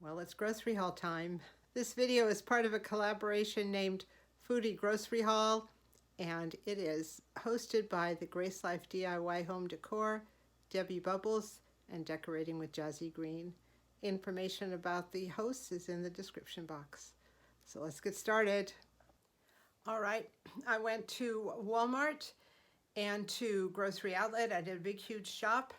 Well, it's grocery haul time. This video is part of a collaboration named Foodie Grocery Haul, and it is hosted by the Grace Life DIY Home Decor, Debby Bubbles, and Decorating with Jazi Green. Information about the hosts is in the description box. So let's get started. All right, I went to Walmart and to Grocery Outlet. I did a big, huge shop.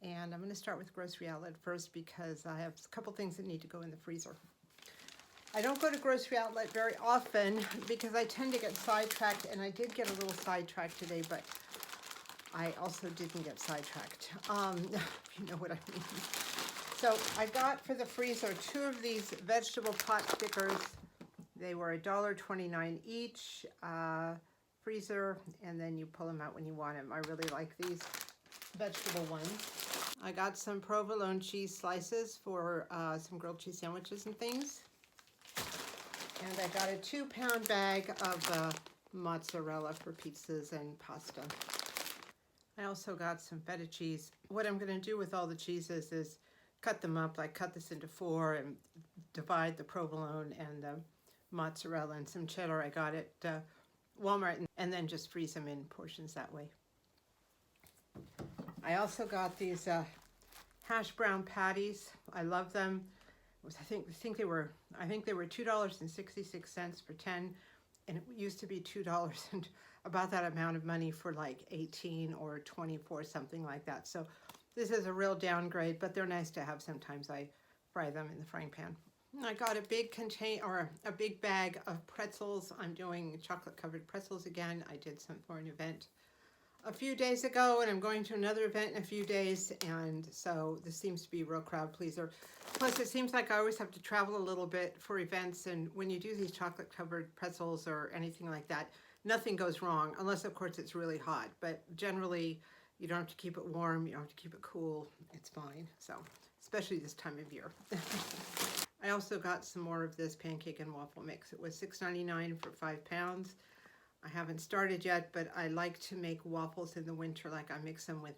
And I'm going to start with Grocery Outlet first because I have a couple things that need to go in the freezer. I don't go to Grocery Outlet very often because I tend to get sidetracked, and I did get a little sidetracked today, but I also didn't get sidetracked, if you know what I mean. So I got for the freezer 2 of these vegetable pot stickers. They were $1.29 each, freezer, and then you pull them out when you want them. I really like these vegetable ones. I got some provolone cheese slices for some grilled cheese sandwiches and things. And I got a 2-pound bag of mozzarella for pizzas and pasta. I also got some feta cheese. What I'm going to do with all the cheeses is cut them up, like cut this into 4 and divide the provolone and the mozzarella and some cheddar I got at Walmart, and then just freeze them in portions that way. I also got these hash brown patties. I love them. I think they were $2.66 for 10, and it used to be $2 and about that amount of money for like 18 or 24, something like that. So this is a real downgrade, but they're nice to have. Sometimes I fry them in the frying pan. I got a big a big bag of pretzels. I'm doing chocolate covered pretzels again. I did some for an event a few days ago, and I'm going to another event in a few days, and so this seems to be a real crowd pleaser. Plus, it seems like I always have to travel a little bit for events, and when you do these chocolate covered pretzels or anything like that, nothing goes wrong, unless of course it's really hot, but generally you don't have to keep it warm, you don't have to keep it cool, it's fine. So, especially this time of year. I also got some more of this pancake and waffle mix. It was $6.99 for 5 pounds. I haven't started yet, but I like to make waffles in the winter. Like I mix them with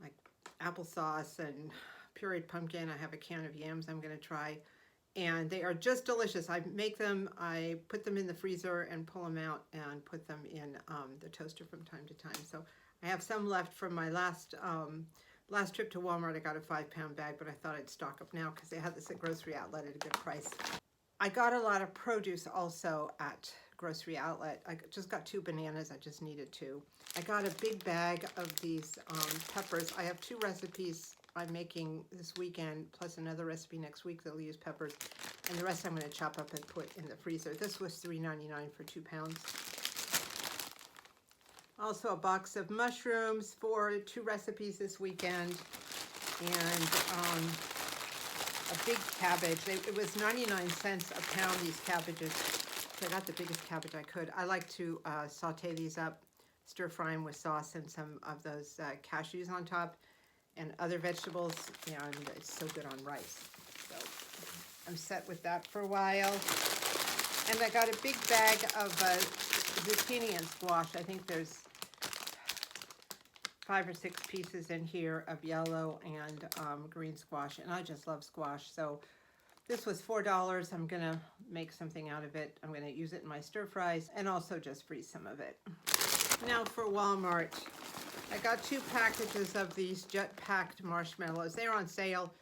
like applesauce and pureed pumpkin. I have a can of yams I'm going to try, and they are just delicious. I make them, I put them in the freezer and pull them out and put them in the toaster from time to time. So I have some left from my last trip to Walmart. I got a 5-pound bag, but I thought I'd stock up now because they had this at Grocery Outlet at a good price. I got a lot of produce also at Grocery Outlet. I just got 2 bananas. I just needed 2. I got a big bag of these peppers. I have 2 recipes I'm making this weekend, plus another recipe next week that'll use peppers, and the rest I'm going to chop up and put in the freezer. This was $3.99 for 2 pounds. Also a box of mushrooms for 2 recipes this weekend, and a big cabbage. It was 99 cents a pound, these cabbages. So I got the biggest cabbage I could. I like to saute these up, stir fry them with sauce and some of those cashews on top and other vegetables, and it's so good on rice. So I'm set with that for a while. And I got a big bag of zucchini and squash. I think there's 5 or 6 pieces in here of yellow and green squash, and I just love squash. So this was $4. I'm gonna make something out of it. I'm gonna use it in my stir fries and also just freeze some of it. Now for Walmart, I got 2 packages of these jet packed marshmallows. They're on sale.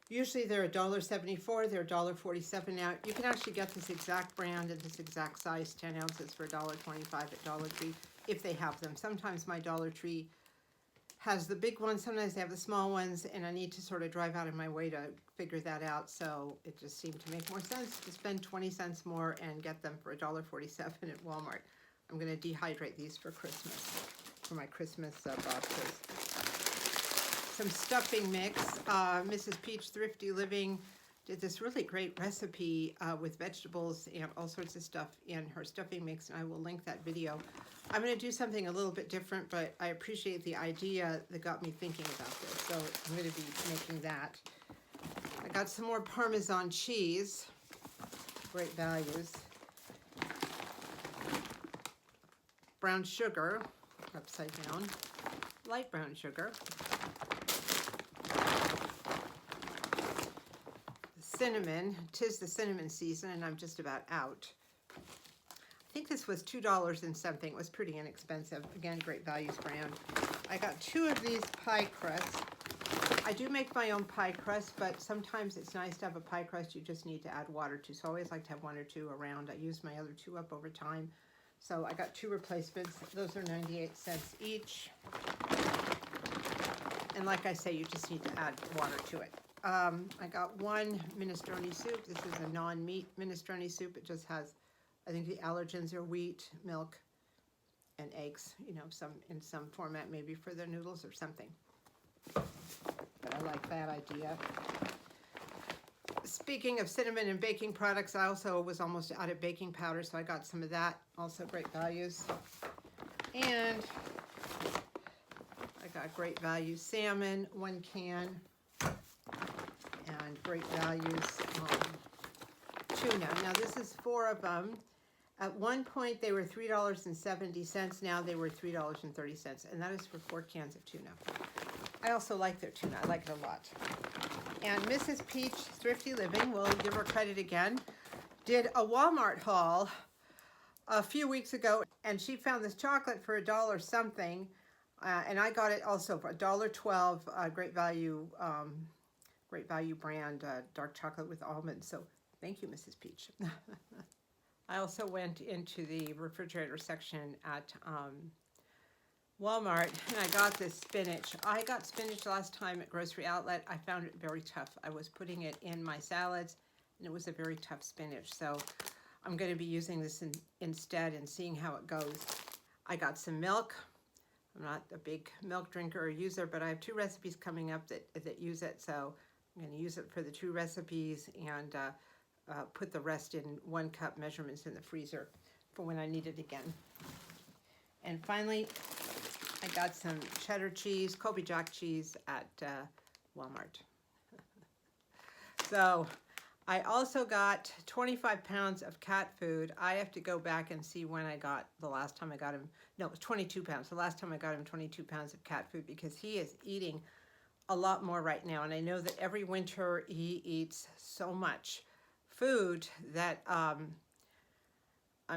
Usually they're $1.74, they're $1.47 now. You can actually get this exact brand and this exact size, 10 ounces for $1.25 at Dollar Tree, if they have them. Sometimes my Dollar Tree has the big ones, sometimes they have the small ones, and I need to sort of drive out of my way to figure that out, so it just seemed to make more sense to spend 20 cents more and get them for $1.47 at Walmart. I'm going to dehydrate these for Christmas, for my Christmas boxes. Some stuffing mix. Mrs. Peach Thrifty Living did this really great recipe with vegetables and all sorts of stuff in her stuffing mix, and I will link that video. I'm going to do something a little bit different, but I appreciate the idea that got me thinking about this, so I'm going to be making that. I got some more Parmesan cheese, great values. Brown sugar, upside down, light brown sugar. cinnamon. 'Tis the cinnamon season and I'm just about out. I think this was $2 and something. It was pretty inexpensive. Again, Great Values brand. I got 2 of these pie crusts. I do make my own pie crust, but sometimes it's nice to have a pie crust you just need to add water to. So I always like to have 1 or 2 around. I use my other 2 up over time. So I got 2 replacements. Those are 98 cents each. And like I say, you just need to add water to it. I got 1 minestrone soup. This is a non-meat minestrone soup. It just has, I think the allergens are wheat, milk, and eggs. You know, in some format, maybe for the noodles or something. But I like that idea. Speaking of cinnamon and baking products, I also was almost out of baking powder, so I got some of that. Also Great Values. And I got Great Values salmon, 1 can. And Great Values tuna. Now this is 4 of them. At one point they were $3.70. Now they were $3.30. And that is for 4 cans of tuna. I also like their tuna. I like it a lot. And Mrs. Peach Thrifty Living, we'll give her credit again, did a Walmart haul a few weeks ago, and she found this chocolate for $1 something, and I got it also for $1.12. Great Value brand dark chocolate with almonds. So thank you, Mrs. Peach. I also went into the refrigerator section at Walmart, and I got this spinach. I got spinach last time at Grocery Outlet. I found it very tough. I was putting it in my salads, and it was a very tough spinach. So I'm going to be using this instead and seeing how it goes. I got some milk. I'm not a big milk drinker or user, but I have 2 recipes coming up that use it. So I'm going to use it for the 2 recipes and put the rest in 1 cup measurements in the freezer for when I need it again. And finally, I got some cheddar cheese, Colby Jack cheese at Walmart. So I also got 25 pounds of cat food. I have to go back and see when I got, the last time I got him, no, it was 22 pounds. The last time I got him 22 pounds of cat food because he is eating a lot more right now. And I know that every winter he eats so much food that, I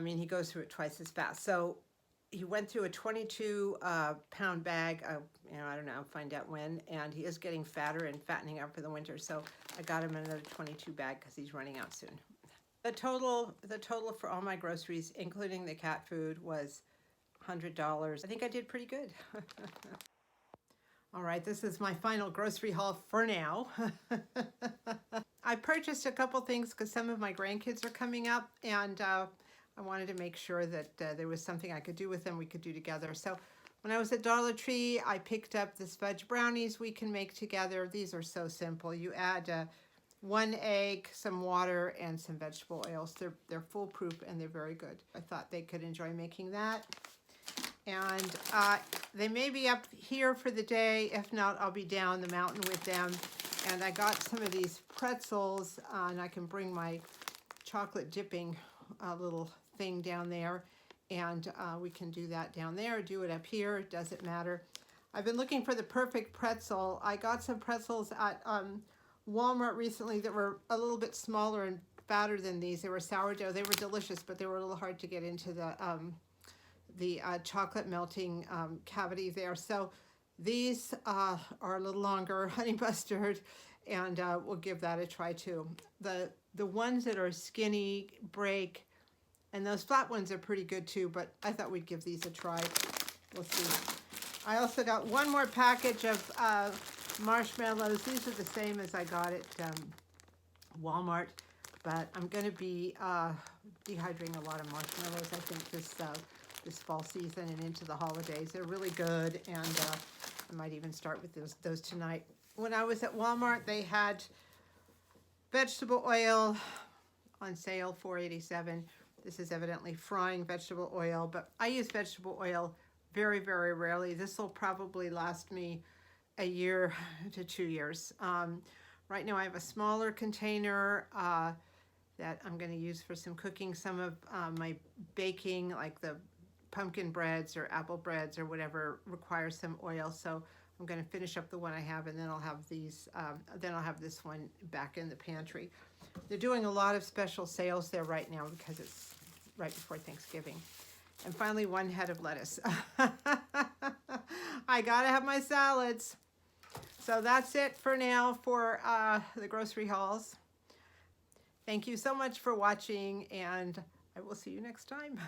mean, he goes through it twice as fast. So he went through a 22 pound bag, you know, I don't know, I'll find out when, and he is getting fatter and fattening up for the winter. So I got him another 22 bag because he's running out soon. The total for all my groceries, including the cat food, was $100. I think I did pretty good. All right, this is my final grocery haul for now. I purchased a couple things because some of my grandkids are coming up, and I wanted to make sure that there was something I could do with them we could do together. So when I was at Dollar Tree, I picked up this fudge brownies we can make together. These are so simple. You add 1 egg, some water, and some vegetable oils. They're foolproof and they're very good. I thought they could enjoy making that. And they may be up here for the day. If not, I'll be down the mountain with them. And I got some of these pretzels, and I can bring my chocolate dipping little thing down there, and we can do that down there, do it up here, it doesn't matter. I've been looking for the perfect pretzel. I got some pretzels at Walmart recently that were a little bit smaller and fatter than these. They were sourdough. They were delicious, but they were a little hard to get into the chocolate melting cavity there. So these are a little longer, honey mustard, and we'll give that a try too. The ones that are skinny break, and those flat ones are pretty good too, but I thought we'd give these a try. We'll see. I also got 1 more package of marshmallows. These are the same as I got at Walmart, but I'm going to be dehydrating a lot of marshmallows, I think, this fall season and into the holidays. They're really good, and I might even start with those tonight. When I was at Walmart, they had vegetable oil on sale, $4.87. This is evidently frying vegetable oil, but I use vegetable oil very, very rarely. This will probably last me a year to 2 years. Right now I have a smaller container that I'm going to use for some cooking. Some of my baking, like the pumpkin breads or apple breads or whatever, requires some oil. So I'm going to finish up the one I have, and then I'll have these, then I'll have this one back in the pantry. They're doing a lot of special sales there right now because it's right before Thanksgiving. And finally, 1 head of lettuce. I gotta have my salads. So that's it for now for the grocery hauls. Thank you so much for watching, and I will see you next time.